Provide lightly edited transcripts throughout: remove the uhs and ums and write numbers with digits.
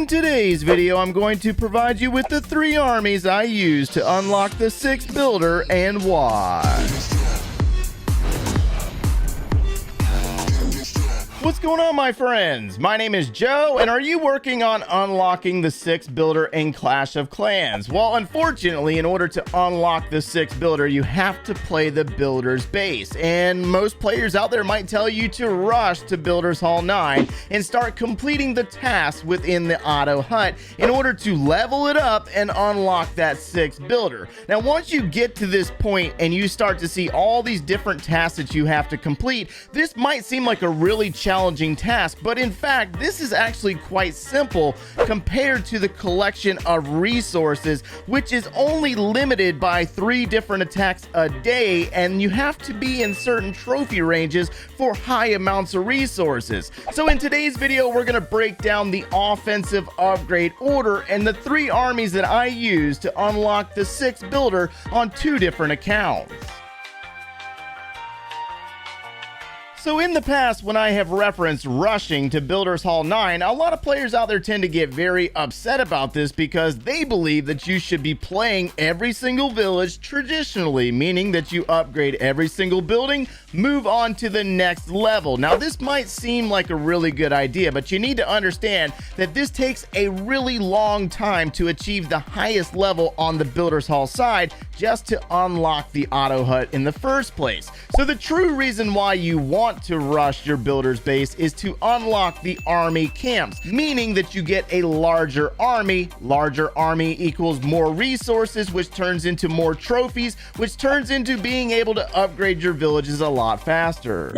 In today's video, I'm going to provide you with the 3 armies I use to unlock the 6th builder and why. What's going on, my friends? My name is Joe, and are you working on unlocking the 6th builder in Clash of Clans? Well, unfortunately, in order to unlock the 6th builder, you have to play the Builder's base, and most players out there might tell you to rush to Builder's Hall 9 and start completing the tasks within the o.t.t.o Hut in order to level it up and unlock that 6th builder. Now, once you get to this point and you start to see all these different tasks that you have to complete, this might seem like a really challenging task, but in fact this is actually quite simple compared to the collection of resources, which is only limited by 3 different attacks a day, and you have to be in certain trophy ranges for high amounts of resources. So in today's video, we're going to break down the offensive upgrade order and the 3 armies that I use to unlock the 6th builder on 2 different accounts. So in the past, when I have referenced rushing to Builder's Hall 9, a lot of players out there tend to get very upset about this because they believe that you should be playing every single village traditionally, meaning that you upgrade every single building, move on to the next level. Now, this might seem like a really good idea, but you need to understand that this takes a really long time to achieve the highest level on the Builder's Hall side just to unlock the o.t.t.o Hut in the first place. So the true reason why you want to rush your builder's base is to unlock the army camps, meaning that you get a larger army. Larger army equals more resources, which turns into more trophies, which turns into being able to upgrade your villages a lot faster.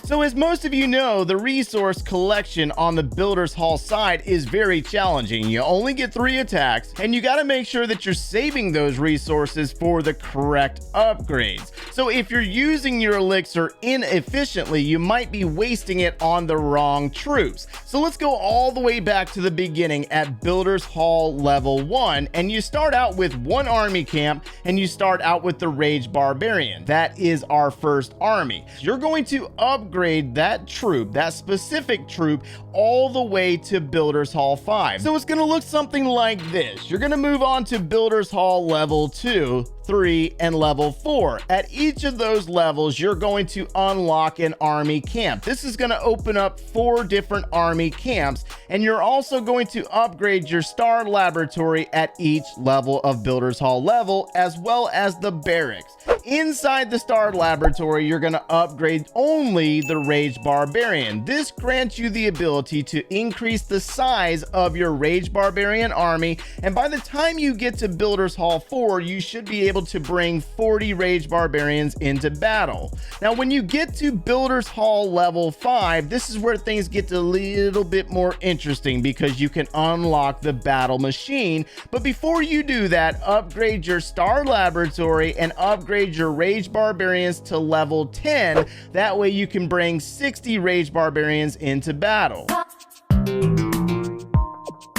So as most of you know, the resource collection on the Builder's Hall side is very challenging. You only get 3 attacks, and you got to make sure that you're saving those resources for the correct upgrades. So if you're using your elixir inefficiently, you might be wasting it on the wrong troops. So let's go all the way back to the beginning at Builder's Hall level 1, and you start out with 1 army camp, and you start out with the Rage Barbarian. That is our first army. You're going to upgrade that troop, that specific troop, all the way to Builder's Hall 5. So it's going to look something like this. You're going to move on to Builder's Hall level 2, 3, and level 4. At each of those levels, you're going to unlock an army camp. This is going to open up 4 different army camps, and you're also going to upgrade your star laboratory at each level of Builder's Hall level, as well as the barracks. Inside the star laboratory, you're going to upgrade only the Rage Barbarian. This grants you the ability to increase the size of your Rage Barbarian army, and by the time you get to Builder's Hall 4, you should be able to bring 40 Rage Barbarians into battle. Now, when you get to Builder's Hall level 5, this is where things get a little bit more interesting because you can unlock the battle machine. But before you do that, upgrade your star laboratory and upgrade your Rage Barbarians to level 10. That way you can bring 60 Rage Barbarians into battle.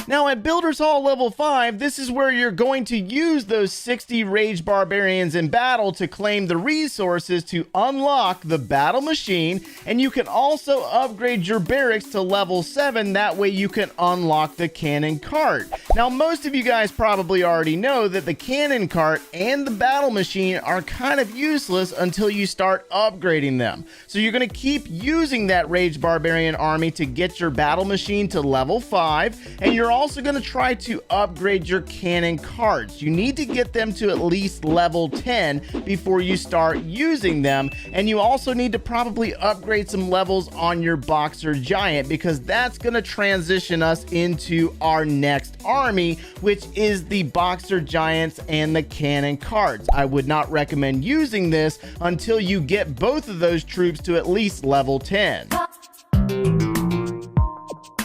Now at Builder's Hall level 5, this is where you're going to use those 60 Rage Barbarians in battle to claim the resources to unlock the battle machine, and you can also upgrade your barracks to level 7, that way you can unlock the cannon cart. Now most of you guys probably already know that the cannon cart and the battle machine are kind of useless until you start upgrading them. So you're going to keep using that Rage Barbarian army to get your battle machine to level 5, and you're also going to try to upgrade your cannon carts. You need to get them to at least level 10 before you start using them, and you also need to probably upgrade some levels on your Boxer Giant because that's going to transition us into our next army, which is the Boxer Giants and the cannon carts. I would not recommend using this until you get both of those troops to at least level 10.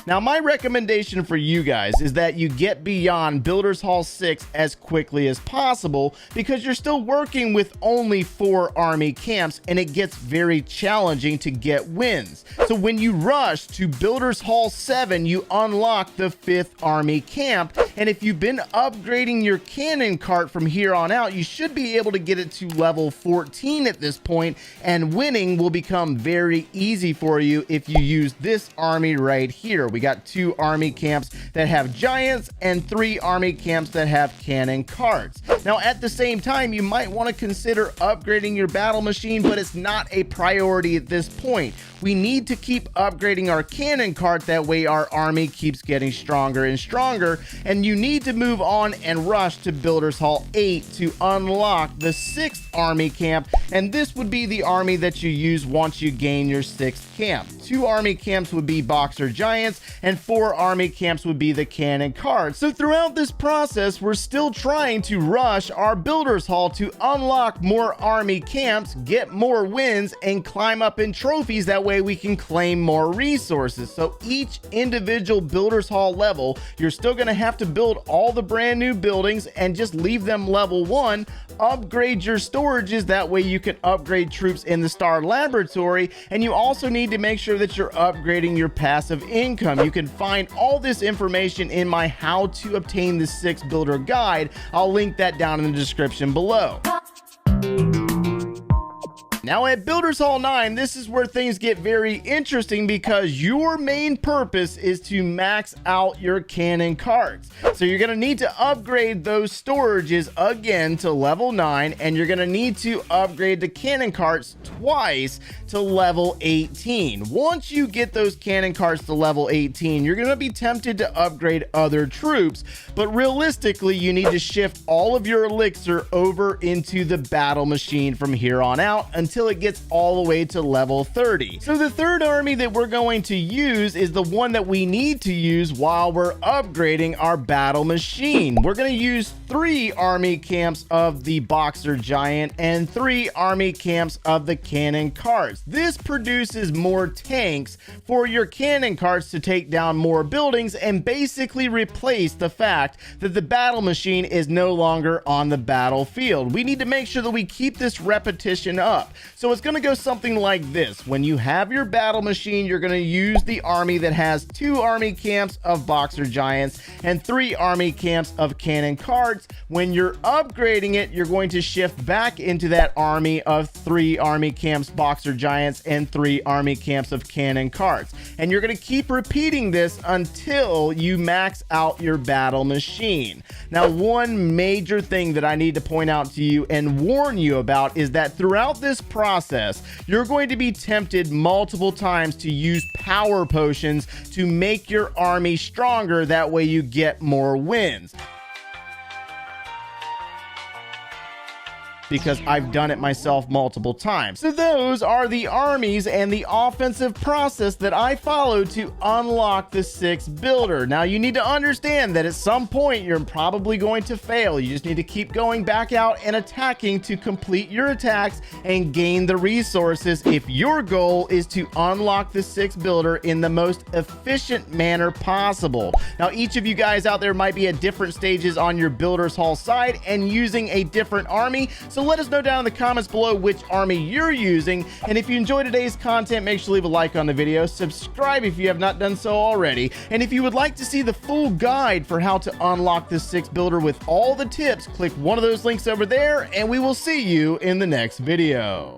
Now, my recommendation for you guys is that you get beyond Builder's Hall 6 as quickly as possible because you're still working with only 4 army camps and it gets very challenging to get wins. So when you rush to Builder's Hall 7, you unlock the 5th army camp, And if you've been upgrading your cannon cart from here on out, you should be able to get it to level 14 at this point, and winning will become very easy for you if you use this army right here. We got 2 army camps that have giants and 3 army camps that have cannon carts. Now, at the same time, you might want to consider upgrading your battle machine, but it's not a priority at this point. We need to keep upgrading our cannon cart, that way our army keeps getting stronger and stronger, and you need to move on and rush to Builder's Hall 8 to unlock the 6th army camp, and this would be the army that you use once you gain your 6th camp. 2 army camps would be boxer giants, and 4 army camps would be the cannon carts. So throughout this process, we're still trying to rush our Builder's Hall to unlock more army camps, get more wins, and climb up in trophies. That way we can claim more resources. So each individual Builder's Hall level, you're still going to have to build all the brand new buildings and just leave them level 1. Upgrade your storages, that way you can upgrade troops in the Star Laboratory, and you also need to make sure that you're upgrading your passive income. You can find all this information in my How to Obtain the 6 Builder guide. I'll link that down in the description below. Now at Builder's Hall 9, this is where things get very interesting, because your main purpose is to max out your cannon carts. So you're going to need to upgrade those storages again to level 9, and you're going to need to upgrade the cannon carts twice to level 18. Once you get those cannon carts to level 18, you're going to be tempted to upgrade other troops, but realistically you need to shift all of your elixir over into the battle machine from here on out until it gets all the way to level 30. So the third army that we're going to use is the one that we need to use while we're upgrading our battle machine. We're going to use 3 army camps of the boxer giant and 3 army camps of the cannon carts. This produces more tanks for your cannon carts to take down more buildings and basically replace the fact that the battle machine is no longer on the battlefield. We need to make sure that we keep this repetition up. So it's going to go something like this. When you have your battle machine, you're going to use the army that has 2 army camps of boxer giants and 3 army camps of cannon carts. When you're upgrading it, you're going to shift back into that army of 3 army camps boxer giants and 3 army camps of cannon carts. And you're going to keep repeating this until you max out your battle machine. Now, one major thing that I need to point out to you and warn you about is that throughout this process, you're going to be tempted multiple times to use power potions to make your army stronger. That way you get more wins. Because I've done it myself multiple times. So those are the armies and the offensive process that I follow to unlock the 6th builder. Now you need to understand that at some point you're probably going to fail. You just need to keep going back out and attacking to complete your attacks and gain the resources if your goal is to unlock the 6th builder in the most efficient manner possible. Now each of you guys out there might be at different stages on your Builder's Hall side and using a different army. So let us know down in the comments below which army you're using. And if you enjoyed today's content, make sure to leave a like on the video, subscribe if you have not done so already. And if you would like to see the full guide for how to unlock this 6th builder with all the tips, click one of those links over there, and we will see you in the next video.